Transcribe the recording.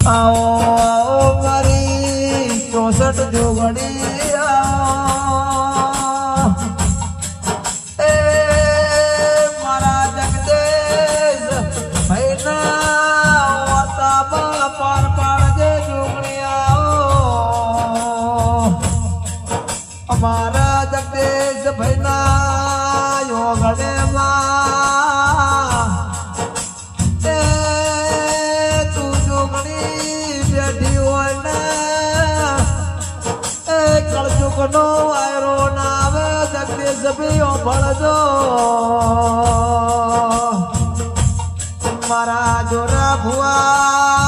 आओ आओ मारी 64 जोगड़ी ए मारा जगदेश भैना वाता पार पार जे जोगड़ी हमारा जगदेश भैना योगड़े નો વાયરો ના આવે જગદીશ ભીઓ ભળજો મારા જોરા ભુવા